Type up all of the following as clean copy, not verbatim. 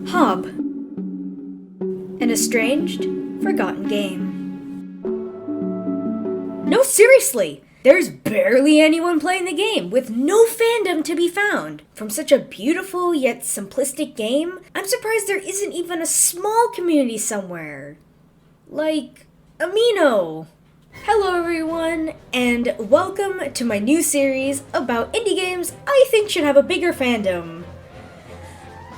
Hob, an estranged, forgotten game. No, seriously! There's barely anyone playing the game, with no fandom to be found. From such a beautiful yet simplistic game, I'm surprised there isn't even a small community somewhere. Like, Amino. Hello everyone, and welcome to my new series about indie games I think should have a bigger fandom.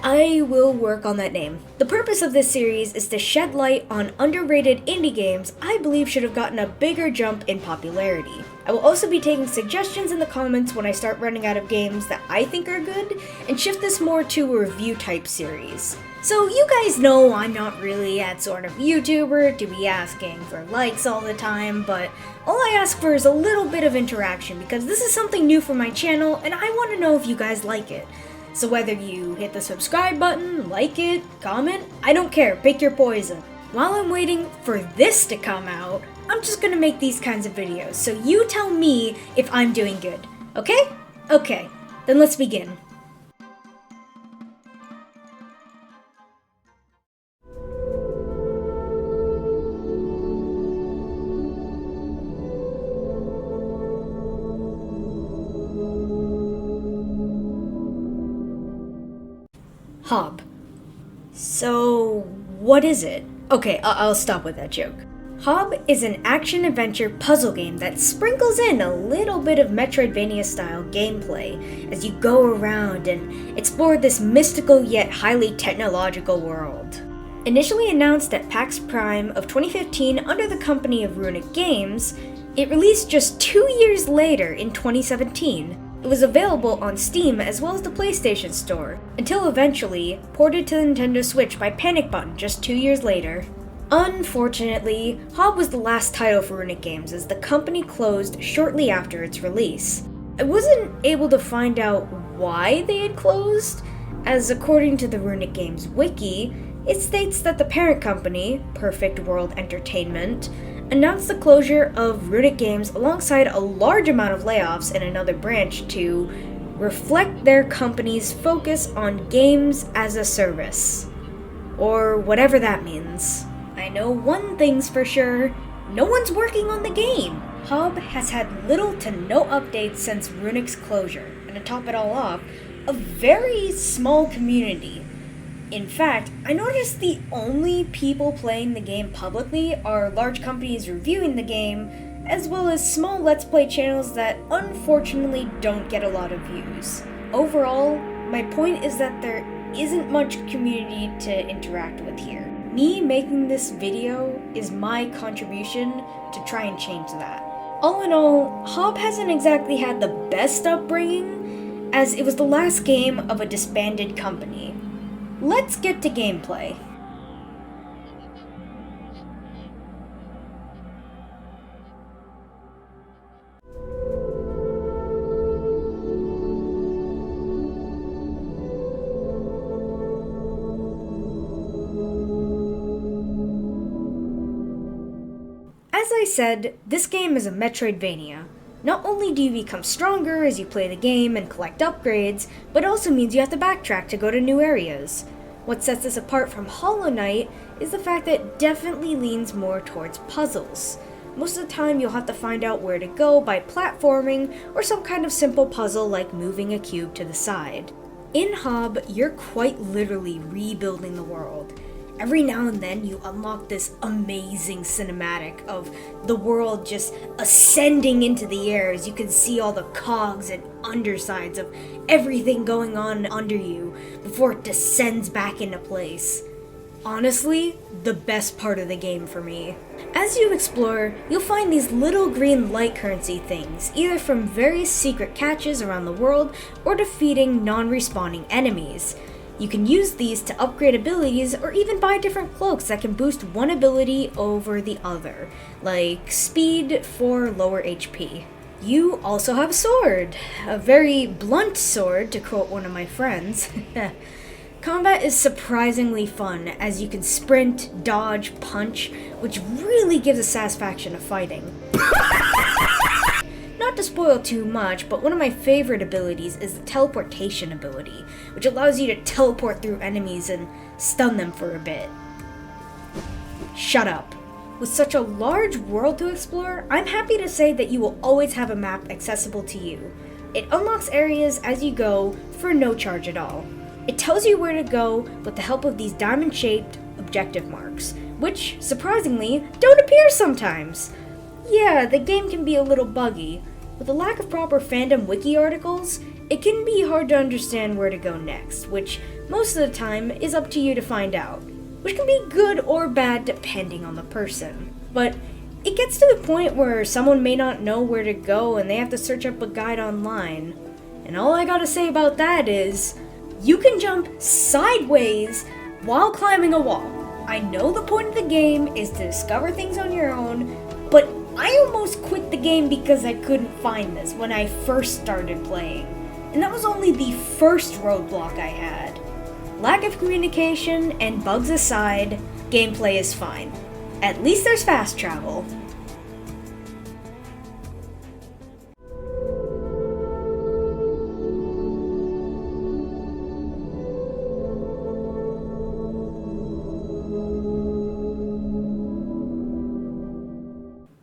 I will work on that name. The purpose of this series is to shed light on underrated indie games I believe should have gotten a bigger jump in popularity. I will also be taking suggestions in the comments when I start running out of games that I think are good, and shift this more to a review type series. So you guys know I'm not really that sort of YouTuber to be asking for likes all the time, but all I ask for is a little bit of interaction because this is something new for my channel and I want to know if you guys like it. So whether you hit the subscribe button, like it, comment, I don't care, pick your poison. While I'm waiting for this to come out, I'm just gonna make these kinds of videos, so you tell me if I'm doing good, okay? Okay, then let's begin. Hob. So, what is it? Okay, I'll stop with that joke. Hob is an action-adventure puzzle game that sprinkles in a little bit of Metroidvania-style gameplay as you go around and explore this mystical yet highly technological world. Initially announced at PAX Prime of 2015 under the company of Runic Games, it released just 2 years later in 2017. It was available on Steam as well as the PlayStation Store, until eventually ported to the Nintendo Switch by Panic Button just 2 years later. Unfortunately, Hob was the last title for Runic Games as the company closed shortly after its release. I wasn't able to find out why they had closed, as according to the Runic Games wiki, it states that the parent company, Perfect World Entertainment, announced the closure of Runic Games alongside a large amount of layoffs in another branch to reflect their company's focus on games as a service. Or whatever that means. I know one thing's for sure, no one's working on the game. Hob has had little to no updates since Runic's closure, and to top it all off, a very small community. In fact, I noticed the only people playing the game publicly are large companies reviewing the game, as well as small Let's Play channels that unfortunately don't get a lot of views. Overall, my point is that there isn't much community to interact with here. Me making this video is my contribution to try and change that. All in all, Hob hasn't exactly had the best upbringing, as it was the last game of a disbanded company. Let's get to gameplay. As I said, this game is a Metroidvania. Not only do you become stronger as you play the game and collect upgrades, but it also means you have to backtrack to go to new areas. What sets this apart from Hollow Knight is the fact that it definitely leans more towards puzzles. Most of the time you'll have to find out where to go by platforming or some kind of simple puzzle like moving a cube to the side. In Hob, you're quite literally rebuilding the world. Every now and then you unlock this amazing cinematic of the world just ascending into the air as you can see all the cogs and undersides of everything going on under you before it descends back into place. Honestly, the best part of the game for me. As you explore, you'll find these little green light currency things, either from various secret caches around the world or defeating non-respawning enemies. You can use these to upgrade abilities or even buy different cloaks that can boost one ability over the other, like speed for lower HP. You also have a sword, a very blunt sword to quote one of my friends. Combat is surprisingly fun as you can sprint, dodge, punch, which really gives a satisfaction of fighting. Not to spoil too much, but one of my favorite abilities is the teleportation ability, which allows you to teleport through enemies and stun them for a bit. Shut up. With such a large world to explore, I'm happy to say that you will always have a map accessible to you. It unlocks areas as you go for no charge at all. It tells you where to go with the help of these diamond-shaped objective marks, which, surprisingly, don't appear sometimes. Yeah, the game can be a little buggy. With a lack of proper fandom wiki articles, it can be hard to understand where to go next, which most of the time is up to you to find out, which can be good or bad depending on the person. But it gets to the point where someone may not know where to go and they have to search up a guide online. And all I gotta say about that is, you can jump sideways while climbing a wall. I know the point of the game is to discover things on your own, but I almost quit the game because I couldn't find this when I first started playing. And that was only the first roadblock I had. Lack of communication and bugs aside, gameplay is fine. At least there's fast travel.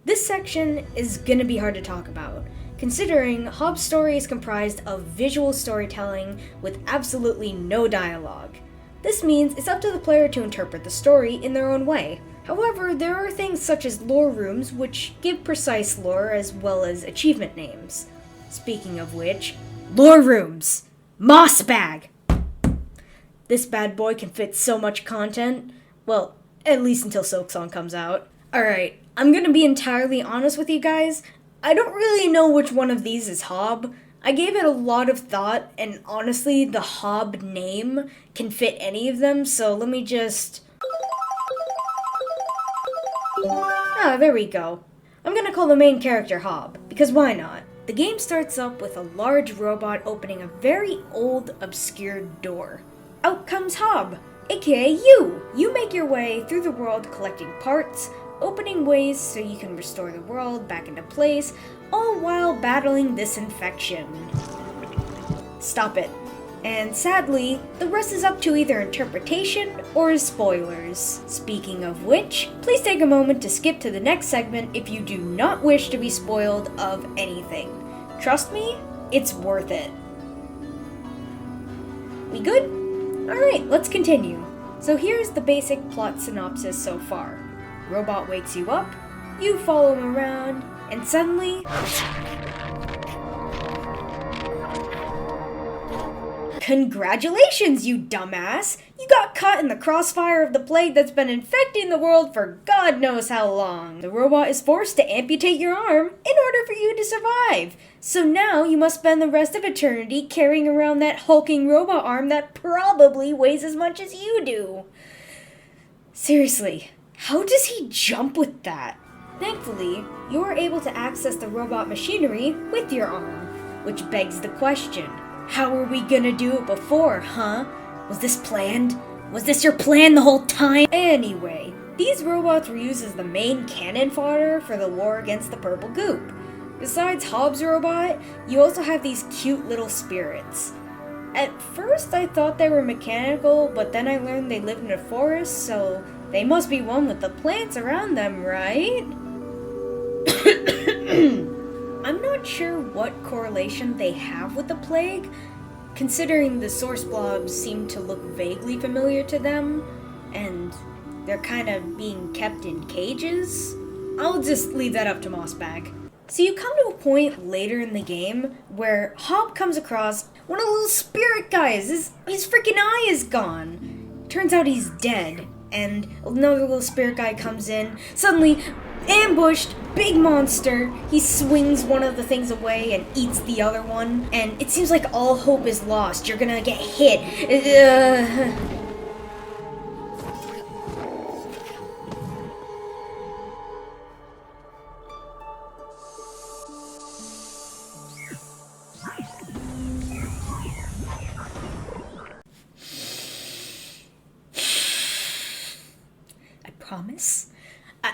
This section is gonna be hard to talk about, considering Hobb's story is comprised of visual storytelling with absolutely no dialogue. This means it's up to the player to interpret the story in their own way. However, there are things such as lore rooms which give precise lore as well as achievement names. Speaking of which, lore rooms! Moss bag! This bad boy can fit so much content. Well, at least until Silksong comes out. Alright, I'm gonna be entirely honest with you guys. I don't really know which one of these is Hob. I gave it a lot of thought, and honestly, the Hob name can fit any of them, so let me just... Ah, there we go. I'm gonna call the main character Hob, because why not? The game starts up with a large robot opening a very old, obscure door. Out comes Hob, aka you! You make your way through the world collecting parts, opening ways so you can restore the world back into place, all while battling this infection. Stop it. And sadly, the rest is up to either interpretation or spoilers. Speaking of which, please take a moment to skip to the next segment if you do not wish to be spoiled of anything. Trust me, it's worth it. We good? Alright, let's continue. So here's the basic plot synopsis so far. Robot wakes you up, you follow him around, and suddenly... Congratulations, you dumbass! You got caught in the crossfire of the plague that's been infecting the world for God knows how long. The robot is forced to amputate your arm in order for you to survive. So now you must spend the rest of eternity carrying around that hulking robot arm that probably weighs as much as you do. Seriously, how does he jump with that? Thankfully, you are able to access the robot machinery with your arm, which begs the question, how were we gonna do it before, huh? Was this planned? Was this your plan the whole time? Anyway, these robots were used as the main cannon fodder for the war against the purple goop. Besides Hobbs' robot, you also have these cute little spirits. At first I thought they were mechanical, but then I learned they live in a forest, so they must be one with the plants around them, right? I'm not sure what correlation they have with the plague, considering the source blobs seem to look vaguely familiar to them, and they're kind of being kept in cages. I'll just leave that up to Mossbag. So you come to a point later in the game where Hob comes across one of the little spirit guys. His freaking eye is gone. Turns out he's dead, and another little spirit guy comes in, suddenly ambushed, big monster. He swings one of the things away and eats the other one, and it seems like all hope is lost. You're gonna get hit.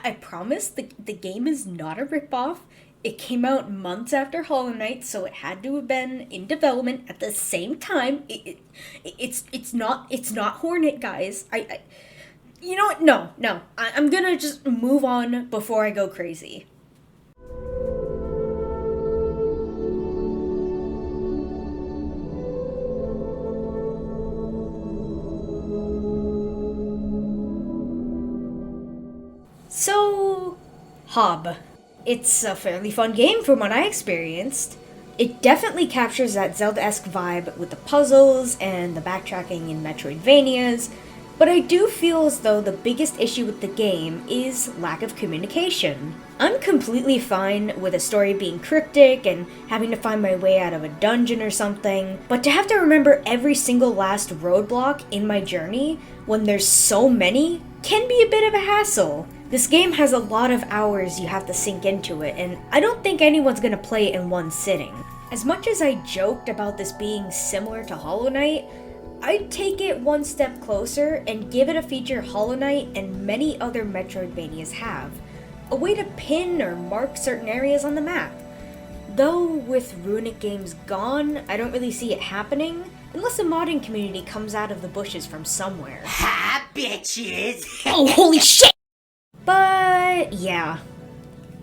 I promise the game is not a ripoff. It came out months after Hollow Knight, so it had to have been in development at the same time. It's not Hornet, guys. You know what? No. I'm gonna just move on before I go crazy. So, Hob. It's a fairly fun game from what I experienced. It definitely captures that Zelda-esque vibe with the puzzles and the backtracking in Metroidvanias, but I do feel as though the biggest issue with the game is lack of communication. I'm completely fine with a story being cryptic and having to find my way out of a dungeon or something, but to have to remember every single last roadblock in my journey when there's so many can be a bit of a hassle. This game has a lot of hours you have to sink into it, and I don't think anyone's gonna play it in one sitting. As much as I joked about this being similar to Hollow Knight, I'd take it one step closer and give it a feature Hollow Knight and many other Metroidvanias have. A way to pin or mark certain areas on the map. Though with Runic games gone, I don't really see it happening, unless a modding community comes out of the bushes from somewhere. Ha, bitches! Oh, holy shit! But, yeah.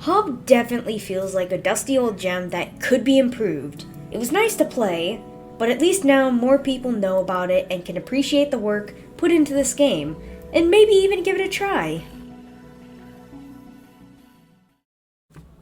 Hob definitely feels like a dusty old gem that could be improved. It was nice to play, but at least now more people know about it and can appreciate the work put into this game, and maybe even give it a try.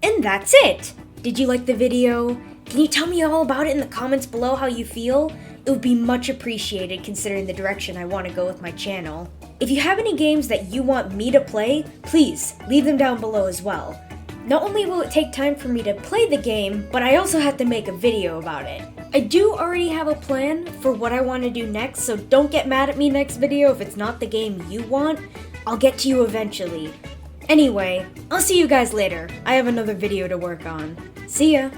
And that's it! Did you like the video? Can you tell me all about it in the comments below how you feel? It would be much appreciated considering the direction I want to go with my channel. If you have any games that you want me to play, please leave them down below as well. Not only will it take time for me to play the game, but I also have to make a video about it. I do already have a plan for what I want to do next, so don't get mad at me next video if it's not the game you want. I'll get to you eventually. Anyway, I'll see you guys later. I have another video to work on. See ya!